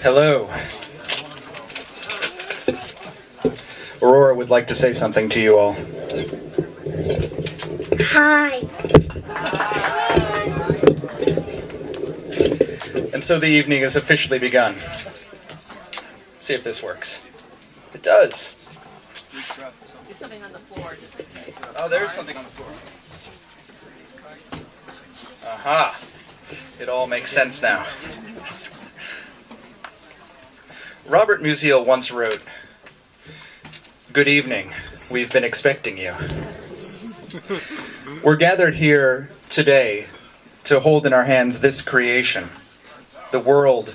Hello. Aurora would like to say something to you all. Hi. And so the evening has officially begun. Let's see if this works. It does. There's something on the floor. Just in case. Oh, there's something on the floor. Aha. It all makes sense now. Robert Musil once wrote, "Good evening. We've been expecting you." We're gathered here today to hold in our hands this creation, the world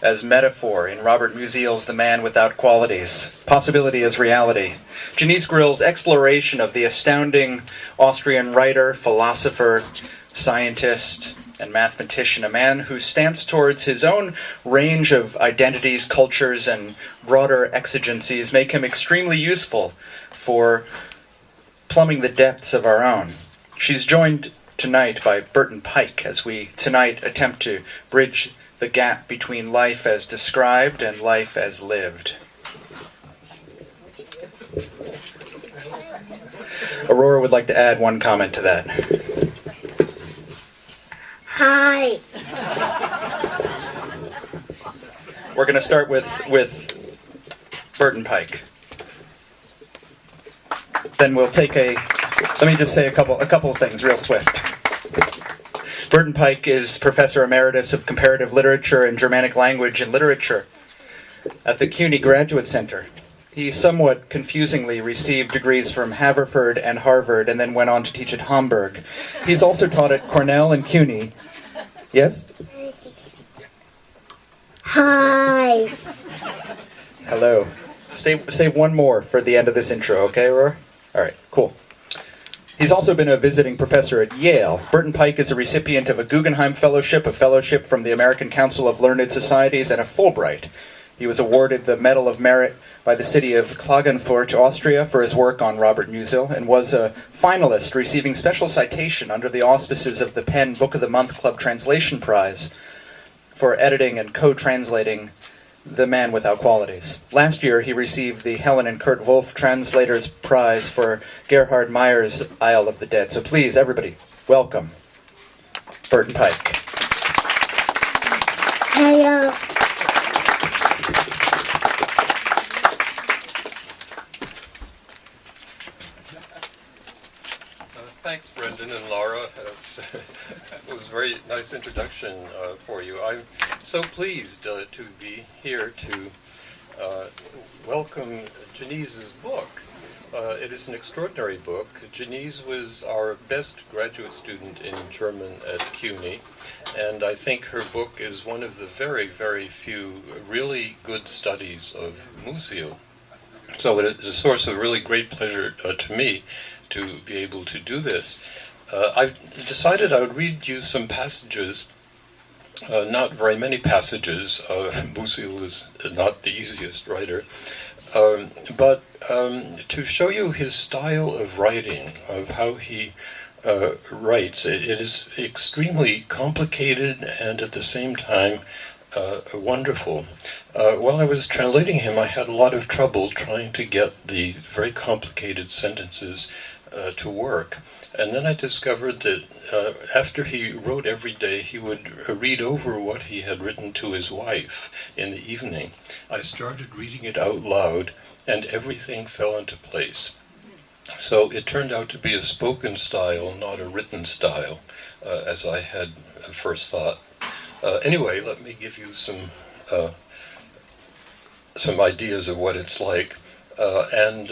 as metaphor in Robert Musil's The Man Without Qualities, Possibility as Reality. Genese Grill's exploration of the astounding Austrian writer, philosopher, scientist, and mathematician, a man whose stance towards his own range of identities, cultures, and broader exigencies make him extremely useful for plumbing the depths of our own. She's joined tonight by Burton Pike as we tonight attempt to bridge the gap between life as described and life as lived. Aurora would like to add one comment to that. Hi. We're going to start with Burton Pike. Then we'll take let me just say a couple of things real swift. Burton Pike is Professor Emeritus of Comparative Literature and Germanic Language and Literature at the CUNY Graduate Center. He somewhat confusingly received degrees from Haverford and Harvard and then went on to teach at Hamburg. He's also taught at Cornell and CUNY. Yes? Hi. Hello. Save one more for the end of this intro, okay, Aurora? All right, cool. He's also been a visiting professor at Yale. Burton Pike is a recipient of a Guggenheim Fellowship, a fellowship from the American Council of Learned Societies, and a Fulbright. He was awarded the Medal of Merit by the city of Klagenfurt, Austria, for his work on Robert Musil, and was a finalist receiving special citation under the auspices of the PEN Book of the Month Club Translation Prize for editing and co-translating The Man Without Qualities. Last year, he received the Helen and Kurt Wolf Translators Prize for Gerhard Meyer's Isle of the Dead. So please, everybody, welcome Burton Pike. Hello. Thanks, Brendan and Laura. It was a very nice introduction for you. I'm so pleased to be here to welcome Genese's book. It is an extraordinary book. Genese was our best graduate student in German at CUNY, and I think her book is one of the very, very few really good studies of Musil. So it is a source of really great pleasure to me to be able to do this. I decided I would read you some passages, not very many passages. Musil is not the easiest writer, but to show you his style of writing, of how he writes. It is extremely complicated and at the same time wonderful. While I was translating him, I had a lot of trouble trying to get the very complicated sentences to work. And then I discovered that after he wrote every day, he would read over what he had written to his wife in the evening. I started reading it out loud, and everything fell into place. So it turned out to be a spoken style, not a written style, as I had first thought. Anyway, let me give you some ideas of what it's like. I'm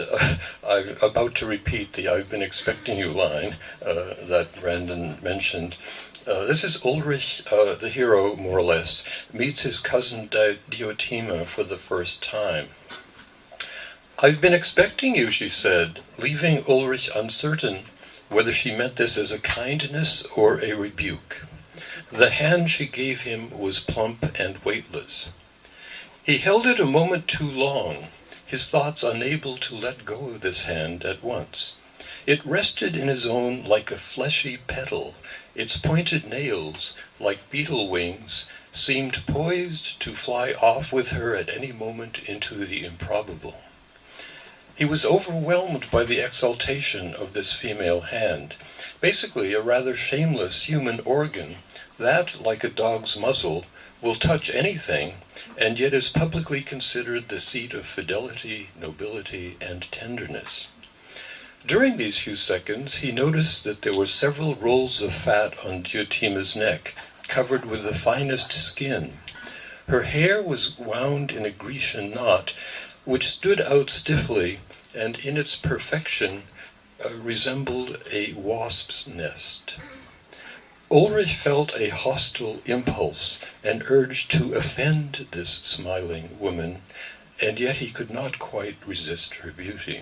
about to repeat the "I've been expecting you" line that Brandon mentioned. This is Ulrich, the hero, more or less, meets his cousin Diotima for the first time. "I've been expecting you," she said, leaving Ulrich uncertain whether she meant this as a kindness or a rebuke. The hand she gave him was plump and weightless. He held it a moment too long, his thoughts unable to let go of this hand at once. It rested in his own like a fleshy petal, its pointed nails, like beetle wings, seemed poised to fly off with her at any moment into the improbable. He was overwhelmed by the exaltation of this female hand, basically a rather shameless human organ that, like a dog's muzzle, will touch anything, and yet is publicly considered the seat of fidelity, nobility, and tenderness. During these few seconds, he noticed that there were several rolls of fat on Diotima's neck, covered with the finest skin. Her hair was wound in a Grecian knot, which stood out stiffly, and in its perfection resembled a wasp's nest. Ulrich felt a hostile impulse, an urge to offend this smiling woman, and yet he could not quite resist her beauty.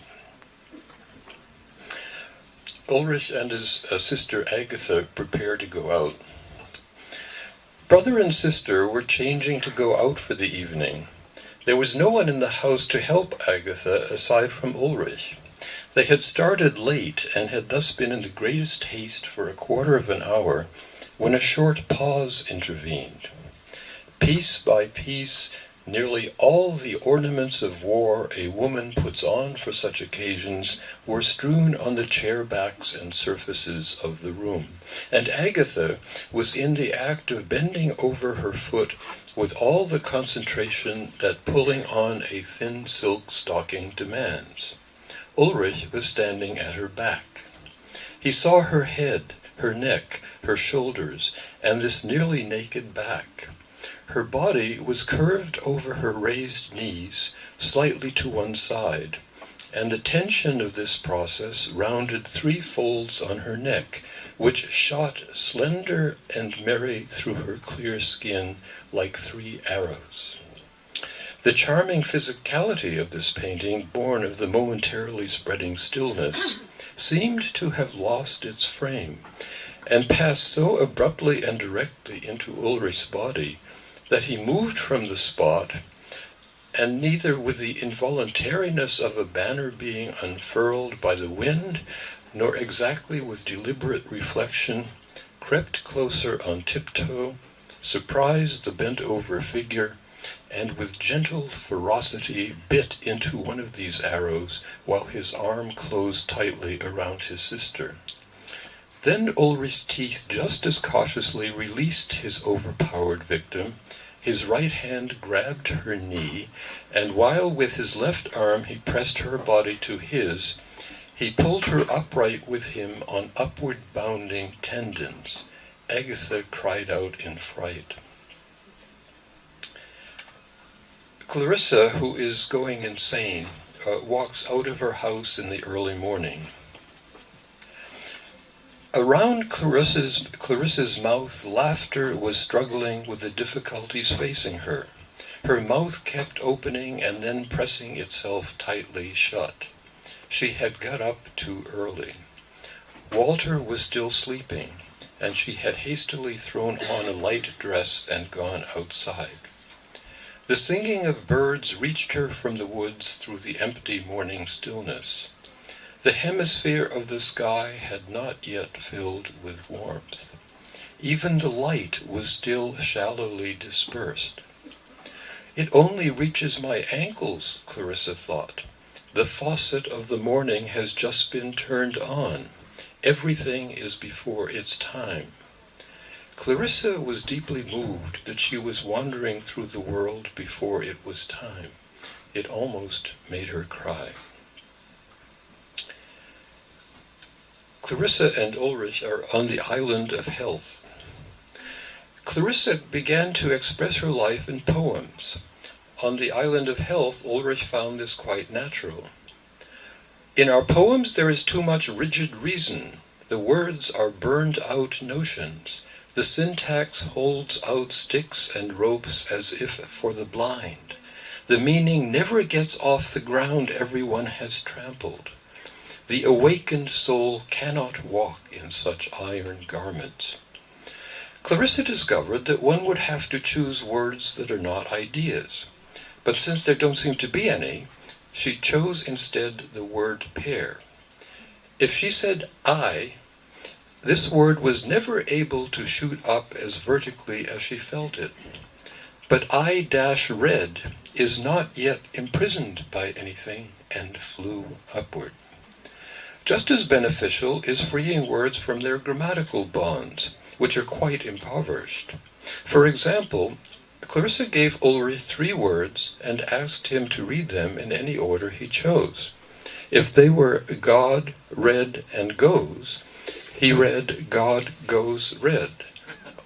Ulrich and his sister Agatha prepared to go out. Brother and sister were changing to go out for the evening. There was no one in the house to help Agatha aside from Ulrich. They had started late and had thus been in the greatest haste for a quarter of an hour when a short pause intervened. Piece by piece, nearly all the ornaments of war a woman puts on for such occasions were strewn on the chair backs and surfaces of the room, and Agatha was in the act of bending over her foot with all the concentration that pulling on a thin silk stocking demands. Ulrich was standing at her back. He saw her head, her neck, her shoulders, and this nearly naked back. Her body was curved over her raised knees, slightly to one side, and the tension of this process rounded 3 folds on her neck, which shot slender and merry through her clear skin like 3 arrows. The charming physicality of this painting, born of the momentarily spreading stillness, seemed to have lost its frame, and passed so abruptly and directly into Ulrich's body that he moved from the spot, and neither with the involuntariness of a banner being unfurled by the wind, nor exactly with deliberate reflection, crept closer on tiptoe, surprised the bent-over figure, and with gentle ferocity bit into one of these arrows while his arm closed tightly around his sister. Then Ulrich's teeth just as cautiously released his overpowered victim. His right hand grabbed her knee, and while with his left arm he pressed her body to his, he pulled her upright with him on upward bounding tendons. Agatha cried out in fright. Clarissa, who is going insane, walks out of her house in the early morning. Around Clarissa's mouth, laughter was struggling with the difficulties facing her. Her mouth kept opening and then pressing itself tightly shut. She had got up too early. Walter was still sleeping, and she had hastily thrown on a light dress and gone outside. The singing of birds reached her from the woods through the empty morning stillness. The hemisphere of the sky had not yet filled with warmth. Even the light was still shallowly dispersed. It only reaches my ankles, Clarissa thought. The faucet of the morning has just been turned on. Everything is before its time. Clarissa was deeply moved that she was wandering through the world before it was time. It almost made her cry. Clarissa and Ulrich are on the island of health. Clarissa began to express her life in poems. On the island of health, Ulrich found this quite natural. In our poems there is too much rigid reason. The words are burned out notions. The syntax holds out sticks and ropes as if for the blind. The meaning never gets off the ground everyone has trampled. The awakened soul cannot walk in such iron garments. Clarissa discovered that one would have to choose words that are not ideas. But since there don't seem to be any, she chose instead the word pair. If she said I, This word was never able to shoot up as vertically as she felt it. But I-red is not yet imprisoned by anything and flew upward. Just as beneficial is freeing words from their grammatical bonds, which are quite impoverished. For example, Clarissa gave Ulrich 3 words and asked him to read them in any order he chose. If they were God, red, and goes, he read God goes red,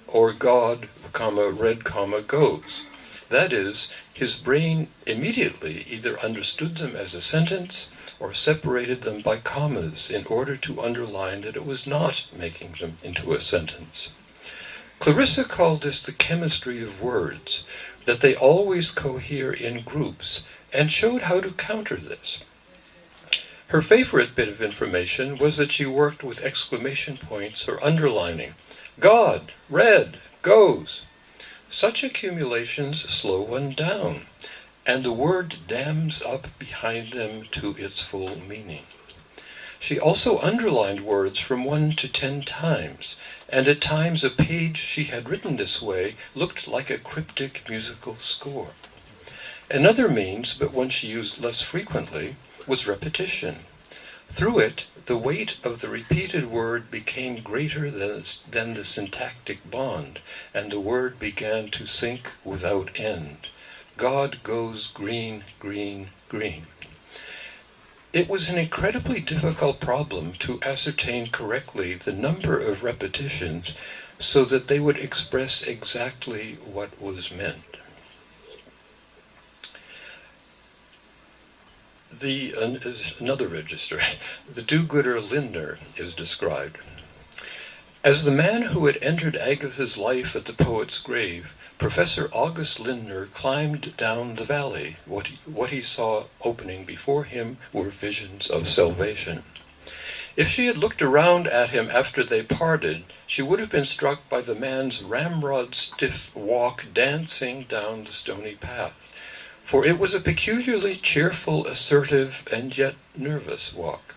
or God, red, goes. That is, his brain immediately either understood them as a sentence or separated them by commas in order to underline that it was not making them into a sentence. Clarissa called this the chemistry of words, that they always cohere in groups, and showed how to counter this. Her favorite bit of information was that she worked with exclamation points or underlining. God, red, goes. Such accumulations slow one down, and the word dams up behind them to its full meaning. She also underlined words from 1 to 10 times, and at times a page she had written this way looked like a cryptic musical score. Another means, but one she used less frequently, was repetition. Through it, the weight of the repeated word became greater than the syntactic bond, and the word began to sink without end. God goes green, green, green. It was an incredibly difficult problem to ascertain correctly the number of repetitions so that they would express exactly what was meant. Another register, the do-gooder Lindner is described. As the man who had entered Agatha's life at the poet's grave, Professor August Lindner climbed down the valley. What he saw opening before him were visions of salvation. If she had looked around at him after they parted, she would have been struck by the man's ramrod-stiff walk dancing down the stony path. For it was a peculiarly cheerful, assertive, and yet nervous walk.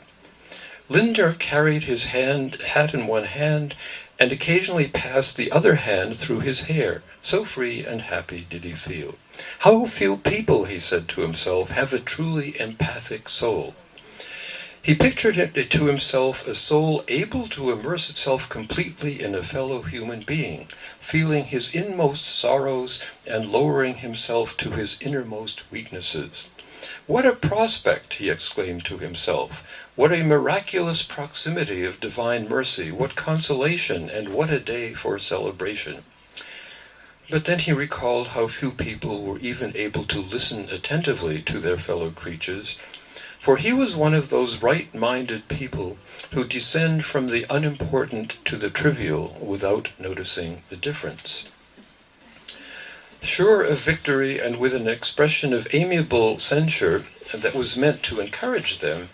Lindner carried his hat in one hand and occasionally passed the other hand through his hair. So free and happy did he feel. How few people, he said to himself, have a truly empathic soul. He pictured it to himself a soul able to immerse itself completely in a fellow human being, feeling his inmost sorrows and lowering himself to his innermost weaknesses. What a prospect, he exclaimed to himself. What a miraculous proximity of divine mercy. What consolation, and what a day for celebration. But then he recalled how few people were even able to listen attentively to their fellow creatures, for he was one of those right-minded people who descend from the unimportant to the trivial without noticing the difference. Sure of victory and with an expression of amiable censure that was meant to encourage them,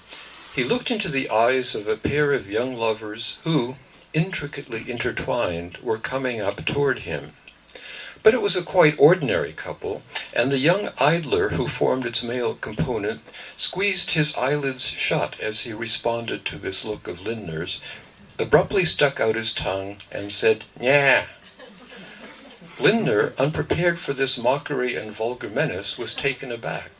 he looked into the eyes of a pair of young lovers who, intricately intertwined, were coming up toward him. But it was a quite ordinary couple, and the young idler who formed its male component squeezed his eyelids shut as he responded to this look of Lindner's, abruptly stuck out his tongue, and said, "Nyah." Lindner, unprepared for this mockery and vulgar menace, was taken aback.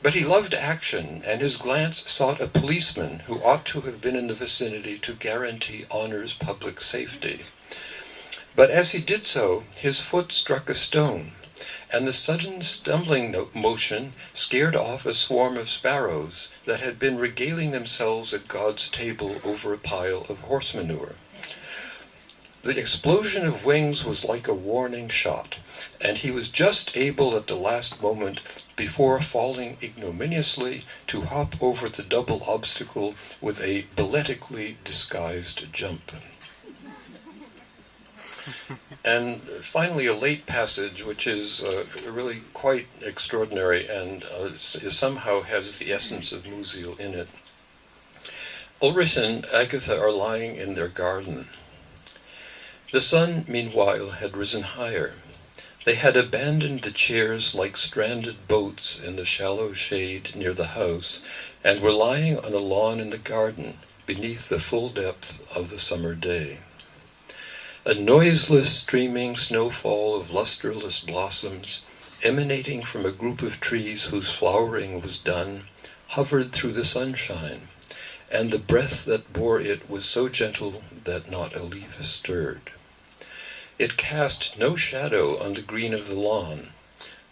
But he loved action, and his glance sought a policeman who ought to have been in the vicinity to guarantee honor's public safety. But as he did so, his foot struck a stone, and the sudden stumbling motion scared off a swarm of sparrows that had been regaling themselves at God's table over a pile of horse manure. The explosion of wings was like a warning shot, and he was just able at the last moment, before falling ignominiously, to hop over the double obstacle with a balletically disguised jump. And finally, a late passage, which is really quite extraordinary and somehow has the essence of Musil in it. Ulrich and Agatha are lying in their garden. The sun, meanwhile, had risen higher. They had abandoned the chairs like stranded boats in the shallow shade near the house, and were lying on a lawn in the garden, beneath the full depth of the summer day. A noiseless streaming snowfall of lusterless blossoms, emanating from a group of trees whose flowering was done, hovered through the sunshine, and the breath that bore it was so gentle that not a leaf stirred. It cast no shadow on the green of the lawn,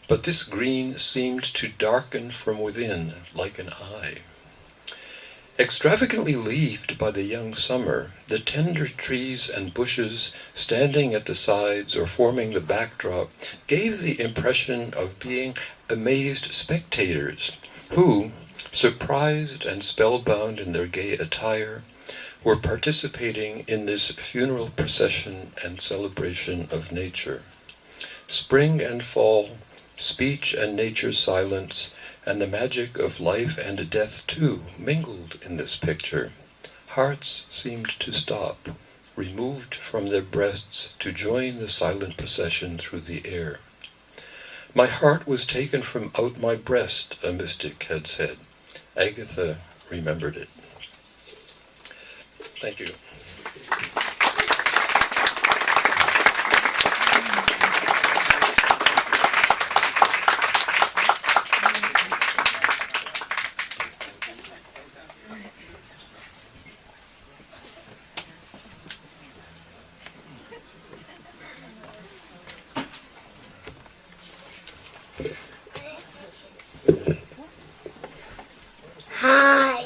but this green seemed to darken from within like an eye. Extravagantly leaved by the young summer, the tender trees and bushes standing at the sides or forming the backdrop gave the impression of being amazed spectators who, surprised and spellbound in their gay attire, were participating in this funeral procession and celebration of nature. Spring and fall, speech and nature's silence, and the magic of life and death too mingled in this picture. Hearts seemed to stop, removed from their breasts to join the silent procession through the air. My heart was taken from out my breast, a mystic had said. Agatha remembered it. Thank you. Hi.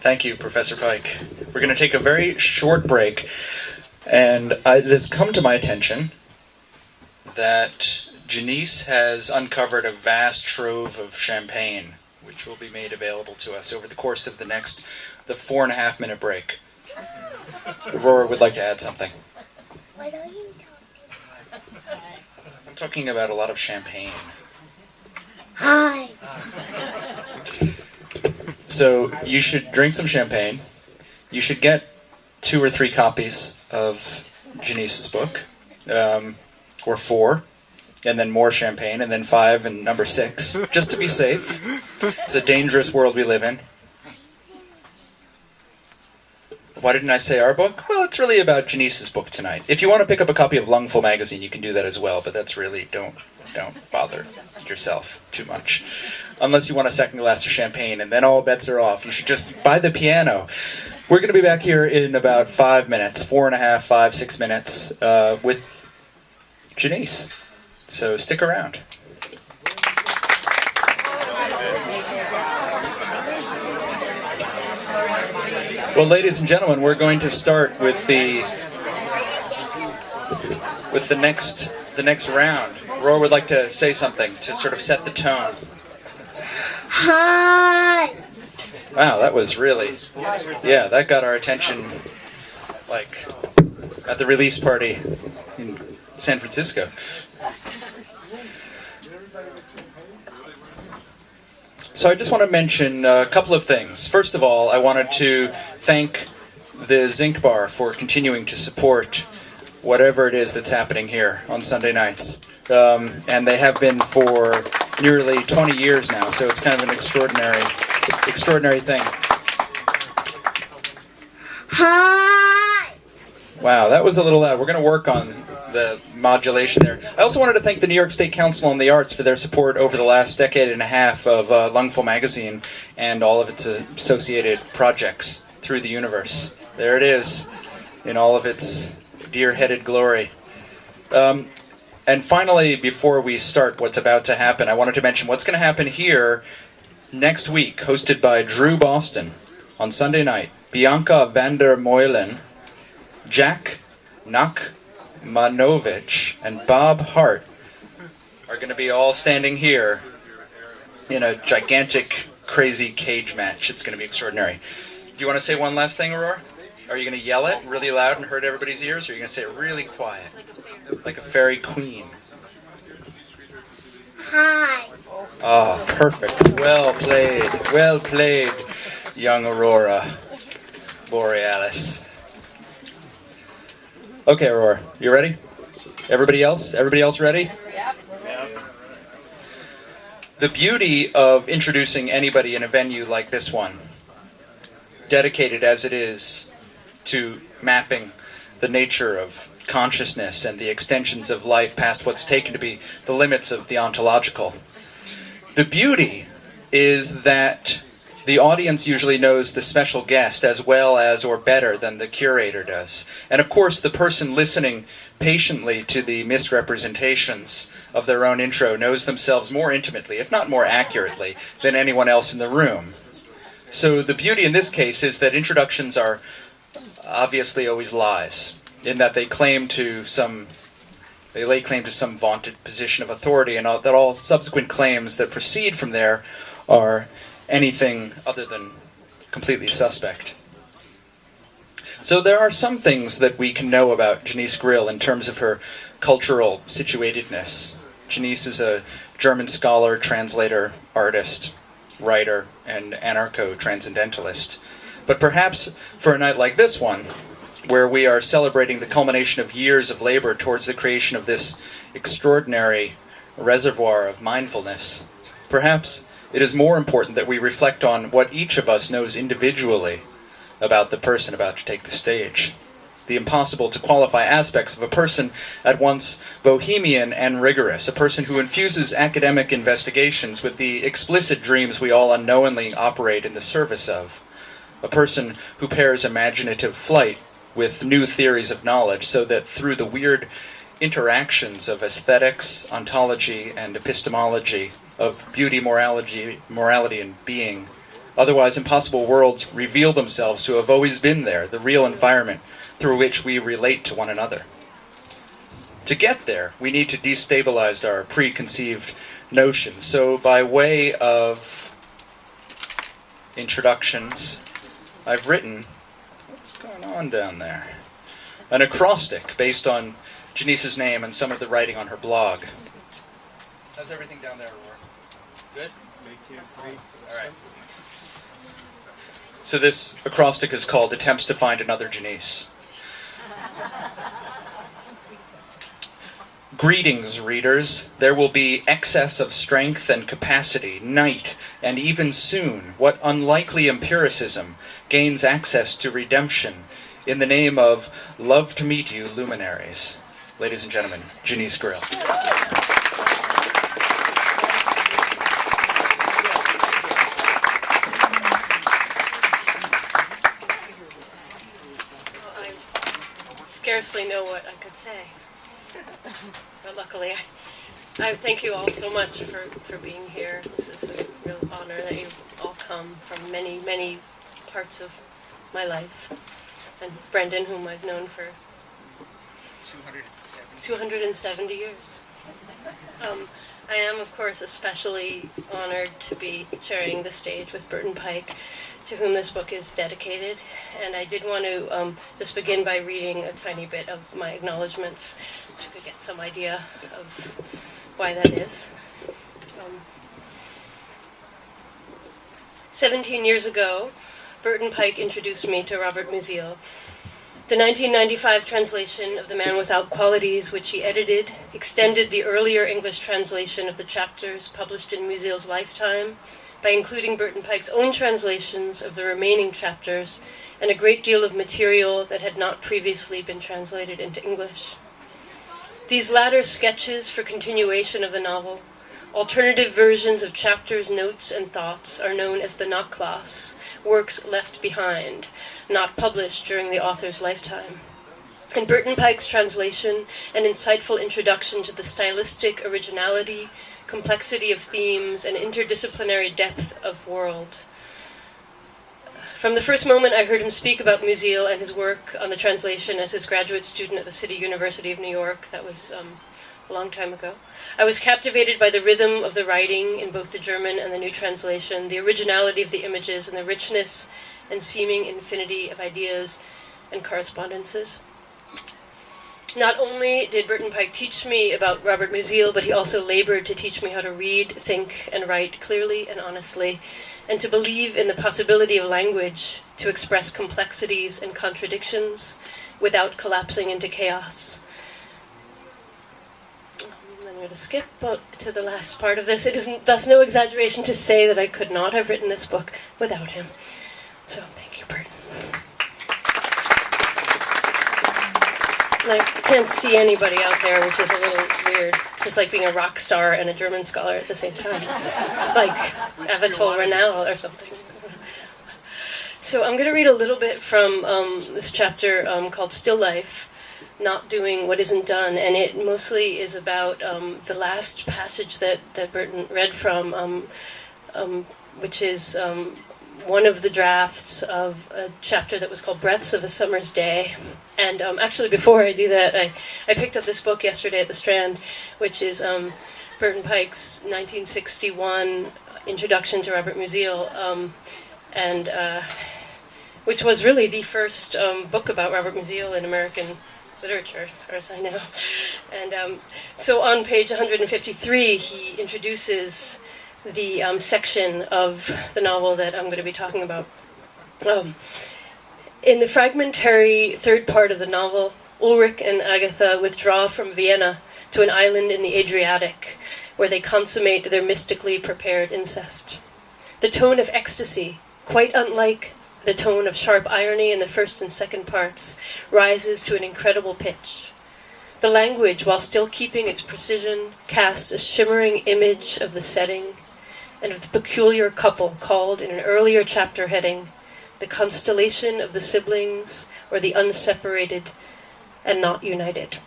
Thank you, Professor Pike. We're going to take a very short break, and it has come to my attention that Genese has uncovered a vast trove of champagne, which will be made available to us over the course of the 4.5-minute break. Aurora would like to add something. What are you talking? I'm talking about a lot of champagne. Hi. So you should drink some champagne. You should get 2 or 3 copies of Genese's book, or 4, and then more champagne, and then 5 and number 6, just to be safe. It's a dangerous world we live in. Why didn't I say our book? Well, it's really about Genese's book tonight. If you want to pick up a copy of Lungful magazine, you can do that as well, but that's really, don't bother yourself too much. Unless you want a second glass of champagne, and then all bets are off. You should just buy the piano. We're going to be back here in about 5 minutes, 4.5, 5, 6 minutes, with Genese. So stick around. Well, ladies and gentlemen, we're going to start with the next round. Roy would like to say something to sort of set the tone. Hi. Wow, that was really, yeah, that got our attention, like, at the release party in San Francisco. So I just want to mention a couple of things. First of all, I wanted to thank the Zinc Bar for continuing to support whatever it is that's happening here on Sunday nights. And they have been for nearly 20 years now, so it's kind of an extraordinary thing. Hi. Wow, that was a little loud. We're going to work on the modulation there. I also wanted to thank the New York State Council on the Arts for their support over the last decade and a half of Lungful magazine and all of its associated projects through the universe. There it is, in all of its deer-headed glory. And finally, before we start what's about to happen, I wanted to mention what's going to happen here next week, hosted by Drew Boston on Sunday night. Bianca van der Meulen, Jack Nakmanovich, and Bob Hart are going to be all standing here in a gigantic, crazy cage match. It's going to be extraordinary. Do you want to say one last thing, Aurora? Are you going to yell it really loud and hurt everybody's ears, or are you going to say it really quiet? Like a fairy queen. Hi. Ah, perfect. Well played, young Aurora Borealis. Okay, Aurora, you ready? Everybody else ready? Yep. The beauty of introducing anybody in a venue like this one dedicated as it is to mapping the nature of consciousness and the extensions of life past what's taken to be the limits of the ontological. The beauty is that the audience usually knows the special guest as well as or better than the curator does. And of course, the person listening patiently to the misrepresentations of their own intro knows themselves more intimately, if not more accurately, than anyone else in the room. So the beauty in this case is that introductions are obviously always lies, in that they lay claim to some vaunted position of authority, and that all subsequent claims that proceed from there are anything other than completely suspect. So there are some things that we can know about Genese Grill in terms of her cultural situatedness. Genese is a German scholar, translator, artist, writer, and anarcho-transcendentalist. But perhaps for a night like this one, where we are celebrating the culmination of years of labor towards the creation of this extraordinary reservoir of mindfulness, perhaps it is more important that we reflect on what each of us knows individually about the person about to take the stage. The impossible to qualify aspects of a person at once bohemian and rigorous, a person who infuses academic investigations with the explicit dreams we all unknowingly operate in the service of, a person who pairs imaginative flight with new theories of knowledge so that through the weird interactions of aesthetics, ontology, and epistemology, of beauty, morality, and being, otherwise impossible worlds reveal themselves to have always been there, the real environment through which we relate to one another. To get there, we need to destabilize our preconceived notions. So by way of introductions, I've written, what's going on down there? An acrostic based on Genese's name and some of the writing on her blog. How's everything down there, Aurora? Good? All right. So this acrostic is called Attempts to Find Another Genese. Greetings, readers. There will be excess of strength and capacity, night, and even soon, what unlikely empiricism gains access to redemption in the name of love to meet you, luminaries. Ladies and gentlemen, Genese Grill. Scarcely know what I could say, but luckily I thank you all so much for being here. This is a real honor that you all come from many, many parts of my life. And Brendan, whom I've known for 270 years. I am, of course, especially honored to be sharing the stage with Burton Pike, to whom this book is dedicated. And I did want to just begin by reading a tiny bit of my acknowledgments, so you could get some idea of why that is. 17 years ago, Burton Pike introduced me to Robert Musil. The 1995 translation of The Man Without Qualities, which he edited, extended the earlier English translation of the chapters published in Musil's lifetime by including Burton Pike's own translations of the remaining chapters and a great deal of material that had not previously been translated into English. These latter sketches for continuation of the novel, alternative versions of chapters, notes, and thoughts, are known as the Nachlass, works left behind, not published during the author's lifetime. In Burton Pike's translation, an insightful introduction to the stylistic originality, complexity of themes, and interdisciplinary depth of world. From the first moment I heard him speak about Musil and his work on the translation as his graduate student at the City University of New York, that was a long time ago, I was captivated by the rhythm of the writing in both the German and the new translation, the originality of the images, and the richness and seeming infinity of ideas and correspondences. Not only did Burton Pike teach me about Robert Musil, but he also labored to teach me how to read, think, and write clearly and honestly, and to believe in the possibility of language to express complexities and contradictions without collapsing into chaos. I'm going to skip to the last part of this. It is thus no exaggeration to say that I could not have written this book without him. So thank you, Burton. And I can't see anybody out there, which is a little weird. It's just like being a rock star and a German scholar at the same time. Like Avital Renal or something. So I'm going to read a little bit from this chapter called Still Life, Not Doing What Isn't Done. And it mostly is about the last passage that Burton read from, which is one of the drafts of a chapter that was called Breaths of a Summer's Day. And actually, before I do that, I picked up this book yesterday at the Strand, which is Burton Pike's 1961 Introduction to Robert Musil, which was really the first book about Robert Musil in American literature, as far as I know. And so on page 153, he introduces the section of the novel that I'm going to be talking about. In the fragmentary third part of the novel, Ulrich and Agatha withdraw from Vienna to an island in the Adriatic, where they consummate their mystically prepared incest. The tone of ecstasy, quite unlike the tone of sharp irony in the first and second parts, rises to an incredible pitch. The language, while still keeping its precision, casts a shimmering image of the setting and of the peculiar couple called in an earlier chapter heading the constellation of the siblings, or the unseparated and not united.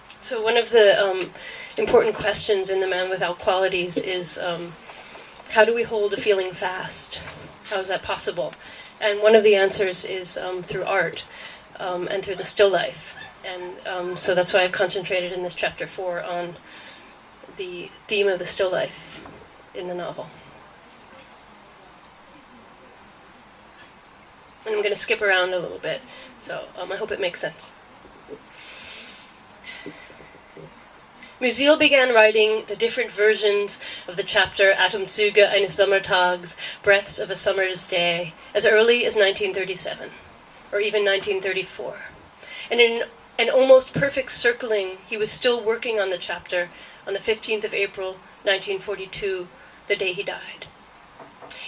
So one of the important questions in The Man Without Qualities is how do we hold a feeling fast? How is that possible? And one of the answers is through art and through the still life. And so that's why I've concentrated in this chapter 4 on the theme of the still life in the novel. And I'm going to skip around a little bit, so I hope it makes sense. Musil began writing the different versions of the chapter Atemzüge eines Sommertags, Breaths of a Summer's Day, as early as 1937, or even 1934. And in an almost perfect circling, he was still working on the chapter on the 15th of April, 1942, the day he died.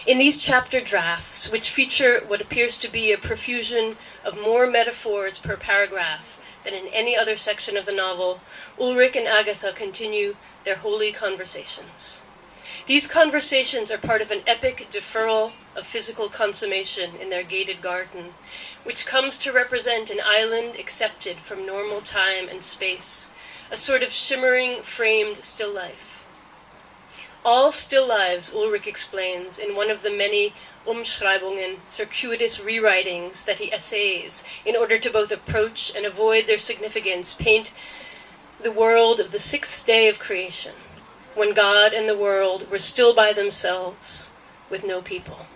In these chapter drafts, which feature what appears to be a profusion of more metaphors per paragraph than in any other section of the novel, Ulrich and Agatha continue their holy conversations. These conversations are part of an epic deferral of physical consummation in their gated garden, which comes to represent an island accepted from normal time and space, a sort of shimmering, framed still life. All still lives, Ulrich explains, in one of the many Umschreibungen, circuitous rewritings that he essays in order to both approach and avoid their significance, paint the world of the sixth day of creation, when God and the world were still by themselves, with no people.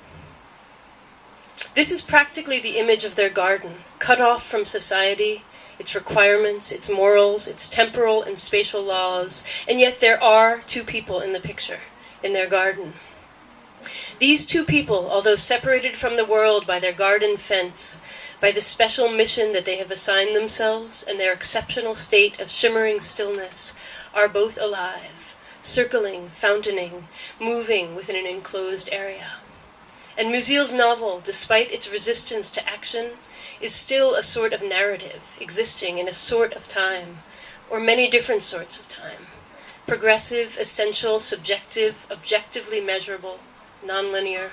This is practically the image of their garden, cut off from society, its requirements, its morals, its temporal and spatial laws, and yet there are two people in the picture, in their garden. These two people, although separated from the world by their garden fence, by the special mission that they have assigned themselves and their exceptional state of shimmering stillness, are both alive, circling, fountaining, moving within an enclosed area. And Musil's novel, despite its resistance to action, is still a sort of narrative, existing in a sort of time, or many different sorts of time. Progressive, essential, subjective, objectively measurable, nonlinear.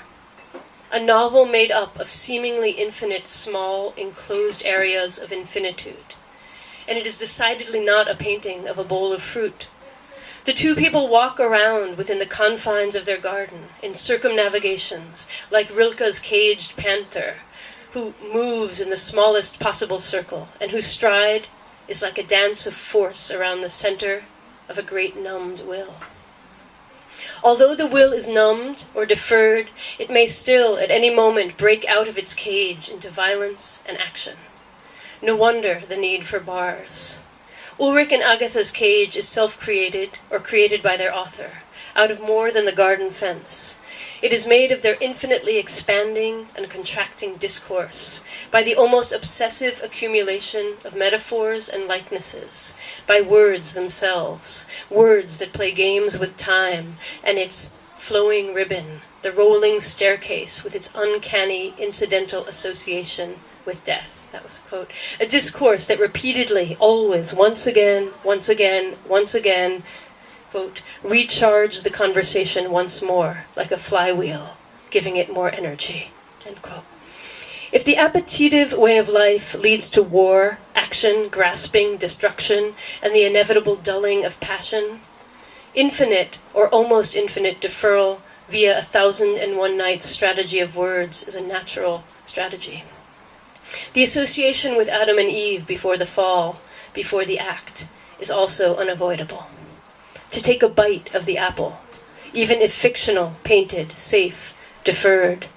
A novel made up of seemingly infinite, small, enclosed areas of infinitude. And it is decidedly not a painting of a bowl of fruit. The two people walk around within the confines of their garden, in circumnavigations, like Rilke's caged panther, who moves in the smallest possible circle, and whose stride is like a dance of force around the center of a great numbed will. Although the will is numbed or deferred, it may still, at any moment, break out of its cage into violence and action. No wonder the need for bars. Ulrich and Agatha's cage is self-created, or created by their author, out of more than the garden fence. It is made of their infinitely expanding and contracting discourse, by the almost obsessive accumulation of metaphors and likenesses, by words themselves, words that play games with time and its flowing ribbon, the rolling staircase with its uncanny incidental association with death. That was a quote. A discourse that repeatedly, always, once again, once again, once again, quote, recharged the conversation once more, like a flywheel, giving it more energy, end quote. If the appetitive way of life leads to war, action, grasping, destruction, and the inevitable dulling of passion, infinite or almost infinite deferral via 1001 Nights strategy of words is a natural strategy. The association with Adam and Eve before the fall, before the act, is also unavoidable. To take a bite of the apple, even if fictional, painted, safe, deferred,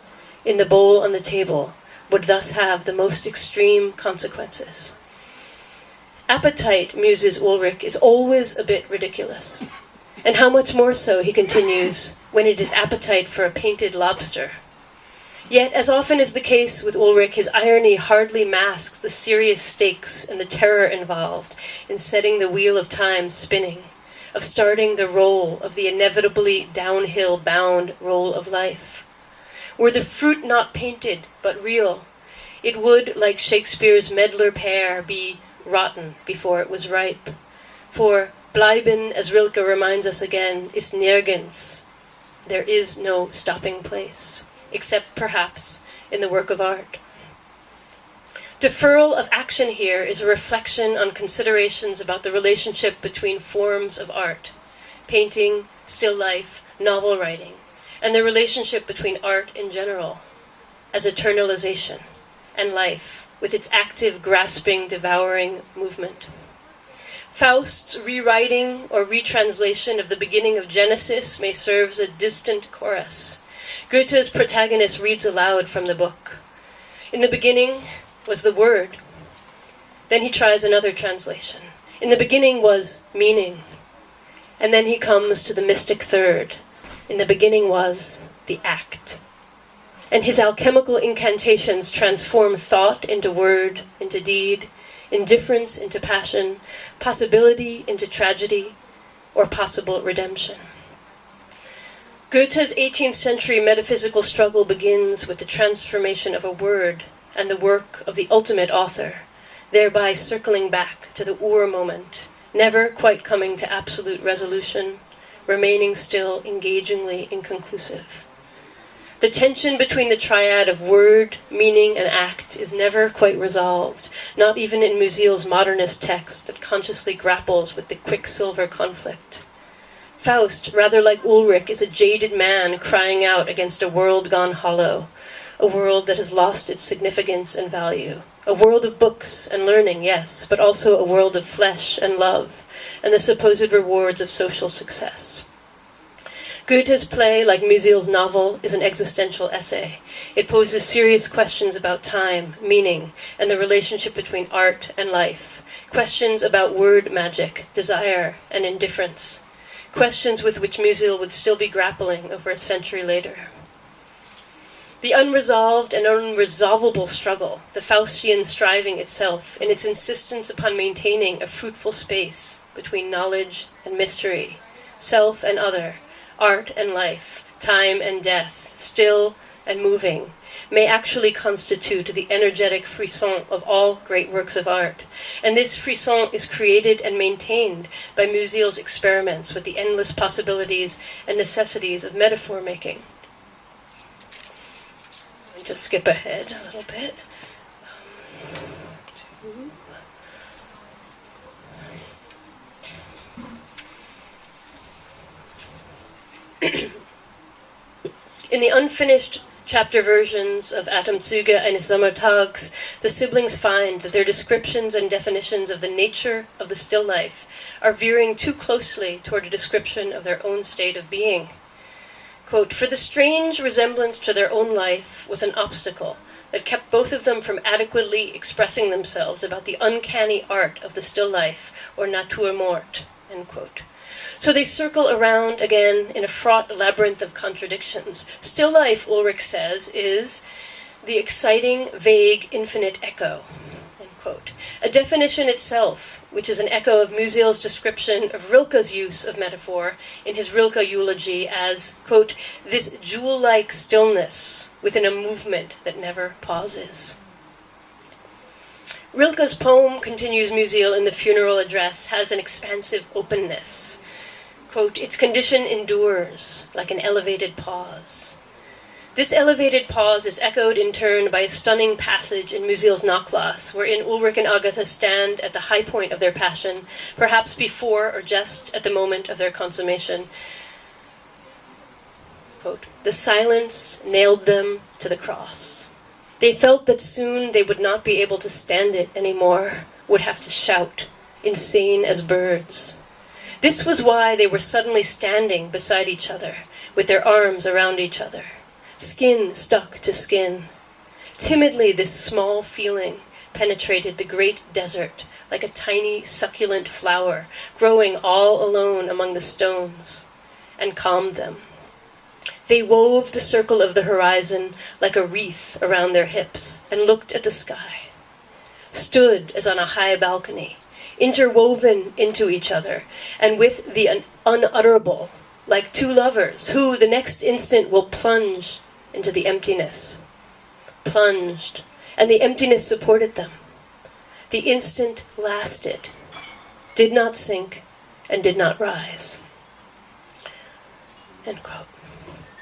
in the bowl on the table, would thus have the most extreme consequences. Appetite, muses Ulrich, is always a bit ridiculous. And how much more so, he continues, when it is appetite for a painted lobster. Yet, as often is the case with Ulrich, his irony hardly masks the serious stakes and the terror involved in setting the wheel of time spinning, of starting the roll of the inevitably downhill bound roll of life. Were the fruit not painted, but real, it would, like Shakespeare's medlar pear, be rotten before it was ripe. For bleiben, as Rilke reminds us again, is nirgends. There is no stopping place, except perhaps in the work of art. Deferral of action here is a reflection on considerations about the relationship between forms of art, painting, still life, novel writing, and the relationship between art in general, as eternalization, and life, with its active, grasping, devouring movement. Faust's rewriting or retranslation of the beginning of Genesis may serve as a distant chorus. Goethe's protagonist reads aloud from the book. In the beginning was the word. Then he tries another translation. In the beginning was meaning. And then he comes to the mystic third. In the beginning was the act. And his alchemical incantations transform thought into word, into deed, indifference into passion, possibility into tragedy, or possible redemption. Goethe's 18th century metaphysical struggle begins with the transformation of a word and the work of the ultimate author, thereby circling back to the moment, never quite coming to absolute resolution, remaining still engagingly inconclusive. The tension between the triad of word, meaning, and act is never quite resolved, not even in Musil's modernist text that consciously grapples with the quicksilver conflict. Faust, rather like Ulrich, is a jaded man crying out against a world gone hollow, a world that has lost its significance and value, a world of books and learning, yes, but also a world of flesh and love, and the supposed rewards of social success. Goethe's play, like Musil's novel, is an existential essay. It poses serious questions about time, meaning, and the relationship between art and life. Questions about word magic, desire, and indifference. Questions with which Musil would still be grappling over a century later. The unresolved and unresolvable struggle, the Faustian striving itself, in its insistence upon maintaining a fruitful space between knowledge and mystery, self and other, art and life, time and death, still and moving, may actually constitute the energetic frisson of all great works of art. And this frisson is created and maintained by Musil's experiments with the endless possibilities and necessities of metaphor making. Let me just skip ahead a little bit. In the unfinished chapter versions of Atemzüge eines Sommertags, the siblings find that their descriptions and definitions of the nature of the still life are veering too closely toward a description of their own state of being. Quote, "For the strange resemblance to their own life was an obstacle that kept both of them from adequately expressing themselves about the uncanny art of the still life, or natur morte," end quote. So they circle around again in a fraught labyrinth of contradictions. Still life, Ulrich says, is the exciting, vague, infinite echo, end quote. A definition itself, which is an echo of Musil's description of Rilke's use of metaphor in his Rilke eulogy as, quote, this jewel-like stillness within a movement that never pauses. Rilke's poem, continues Musil in the funeral address, has an expansive openness. Quote, its condition endures like an elevated pause. This elevated pause is echoed in turn by a stunning passage in Musil's Nachlass, wherein Ulrich and Agatha stand at the high point of their passion, perhaps before or just at the moment of their consummation. Quote, the silence nailed them to the cross. They felt that soon they would not be able to stand it anymore, would have to shout, insane as birds. This was why they were suddenly standing beside each other, with their arms around each other. Skin stuck to skin. Timidly, this small feeling penetrated the great desert like a tiny succulent flower growing all alone among the stones, and calmed them. They wove the circle of the horizon like a wreath around their hips and looked at the sky, stood as on a high balcony, interwoven into each other, and with the unutterable, like two lovers who the next instant will plunge into the emptiness. Plunged, and the emptiness supported them. The instant lasted, did not sink, and did not rise. End quote.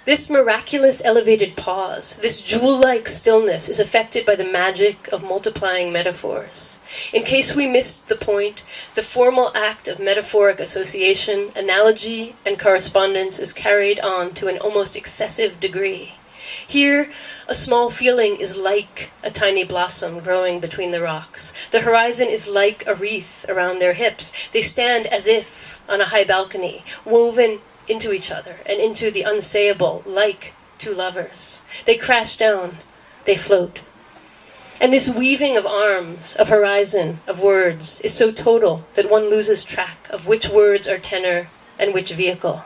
This miraculous elevated pause, this jewel-like stillness, is affected by the magic of multiplying metaphors. In case we missed the point, the formal act of metaphoric association, analogy, and correspondence is carried on to an almost excessive degree. Here, a small feeling is like a tiny blossom growing between the rocks. The horizon is like a wreath around their hips. They stand as if on a high balcony, woven into each other and into the unsayable, like two lovers. They crash down, they float. And this weaving of arms, of horizon, of words, is so total that one loses track of which words are tenor and which vehicle.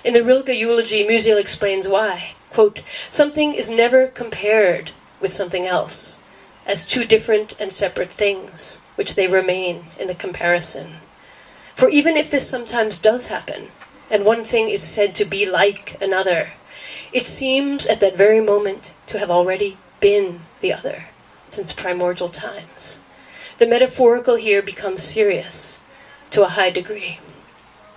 In the Rilke eulogy, Musil explains why. Quote, something is never compared with something else, as two different and separate things, which they remain in the comparison. For even if this sometimes does happen, and one thing is said to be like another, it seems at that very moment to have already been the other, since primordial times. The metaphorical here becomes serious to a high degree.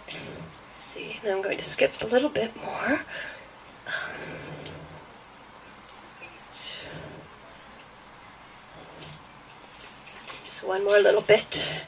Let's see, now I'm going to skip a little bit more. Just one more little bit.